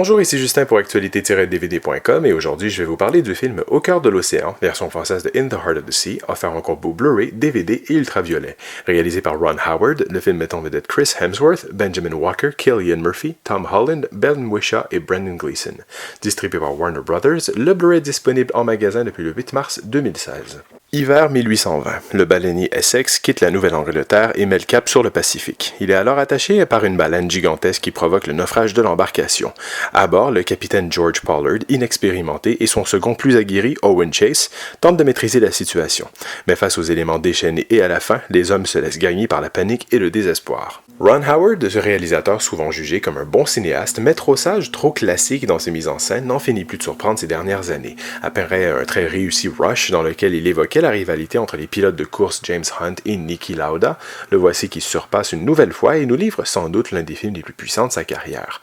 Bonjour, ici Justin pour actualité-dvd.com et aujourd'hui je vais vous parler du film Au cœur de l'océan, version française de In the Heart of the Sea, offert en combo Blu-ray, DVD et ultraviolet. Réalisé par Ron Howard, le film met en vedette Chris Hemsworth, Benjamin Walker, Cillian Murphy, Tom Holland, Ben Whishaw et Brendan Gleeson. Distribué par Warner Brothers, le Blu-ray est disponible en magasin depuis le 8 mars 2016. Hiver 1820, le baleinier Essex quitte la Nouvelle-Angleterre et met le cap sur le Pacifique. Il est alors attaché par une baleine gigantesque qui provoque le naufrage de l'embarcation. À bord, le capitaine George Pollard, inexpérimenté, et son second plus aguerri, Owen Chase, tentent de maîtriser la situation. Mais face aux éléments déchaînés et à la fin, les hommes se laissent gagner par la panique et le désespoir. Ron Howard, ce réalisateur souvent jugé comme un bon cinéaste, mais trop sage, trop classique dans ses mises en scène, n'en finit plus de surprendre ces dernières années. Apparaît un très réussi Rush dans lequel il évoquait la rivalité entre les pilotes de course James Hunt et Niki Lauda. Le voici qui surpasse une nouvelle fois et nous livre sans doute l'un des films les plus puissants de sa carrière.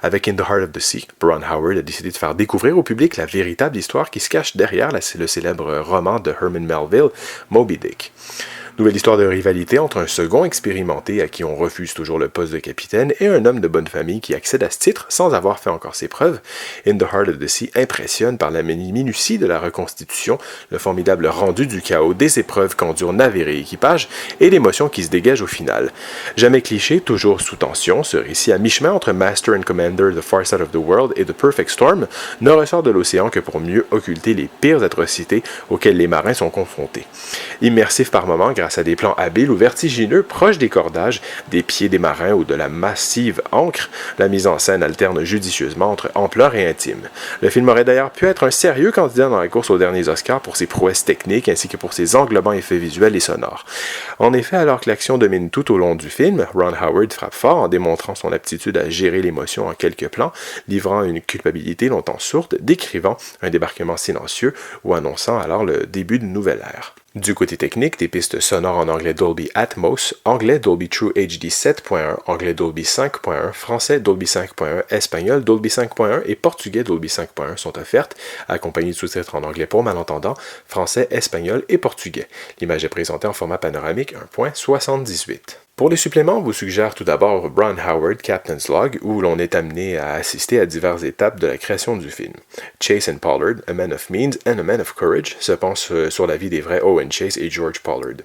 Avec In the Heart of the Sea, Ron Howard a décidé de faire découvrir au public la véritable histoire qui se cache derrière le célèbre roman de Herman Melville, Moby Dick. Nouvelle histoire de rivalité entre un second expérimenté à qui on refuse toujours le poste de capitaine et un homme de bonne famille qui accède à ce titre sans avoir fait encore ses preuves. In the Heart of the Sea impressionne par la minutie de la reconstitution, le formidable rendu du chaos, des épreuves qu'endurent navire et équipage et l'émotion qui se dégage au final. Jamais cliché, toujours sous tension, ce récit à mi-chemin entre Master and Commander, The Far Side of the World et The Perfect Storm ne ressort de l'océan que pour mieux occulter les pires atrocités auxquelles les marins sont confrontés. Immersif par moments grâce à des plans habiles ou vertigineux proches des cordages, des pieds des marins ou de la massive ancre, la mise en scène alterne judicieusement entre ampleur et intime. Le film aurait d'ailleurs pu être un sérieux candidat dans la course aux derniers Oscars pour ses prouesses techniques ainsi que pour ses englobants effets visuels et sonores. En effet, alors que l'action domine tout au long du film, Ron Howard frappe fort en démontrant son aptitude à gérer l'émotion en quelques plans, livrant une culpabilité longtemps sourde, décrivant un débarquement silencieux ou annonçant alors le début d'une nouvelle ère. Du côté technique, des pistes sonores en anglais Dolby Atmos, anglais Dolby True HD 7.1, anglais Dolby 5.1, français Dolby 5.1, espagnol Dolby 5.1 et portugais Dolby 5.1 sont offertes, accompagnées de sous-titres en anglais pour malentendants, français, espagnol et portugais. L'image est présentée en format panoramique 1.78. Pour les suppléments, on vous suggère tout d'abord Ron Howard, Captain's Log, où l'on est amené à assister à diverses étapes de la création du film. Chase and Pollard, A Man of Means and a Man of Courage, se penche sur la vie des vrais Owen Chase et George Pollard.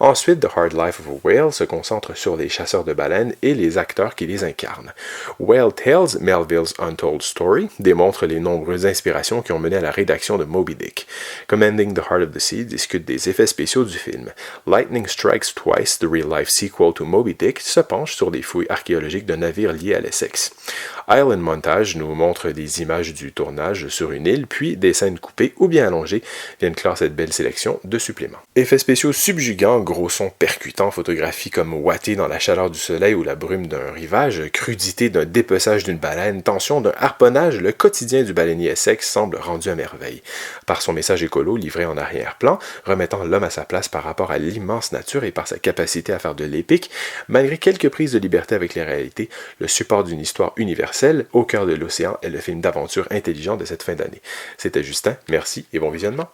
Ensuite, The Hard Life of a Whale se concentre sur les chasseurs de baleines et les acteurs qui les incarnent. Whale Tales, Melville's Untold Story, démontre les nombreuses inspirations qui ont mené à la rédaction de Moby Dick. Commanding the Heart of the Sea discute des effets spéciaux du film. Lightning Strikes Twice, the real-life sequel to Moby Dick, se penche sur des fouilles archéologiques de navires liés à l'Essex. Island Montage nous montre des images du tournage sur une île, puis des scènes coupées ou bien allongées viennent clore cette belle sélection de suppléments. Effets spéciaux subjugants, gros sons percutants, photographies comme ouatées dans la chaleur du soleil ou la brume d'un rivage, crudité d'un dépeçage d'une baleine, tension d'un harponnage, le quotidien du baleinier Essex semble rendu à merveille. Par son message écolo livré en arrière-plan, remettant l'homme à sa place par rapport à l'immense nature et par sa capacité à faire de l'épique, malgré quelques prises de liberté avec les réalités, le support d'une histoire universelle, Au cœur de l'océan est le film d'aventure intelligent de cette fin d'année. C'était Justin, merci et bon visionnement.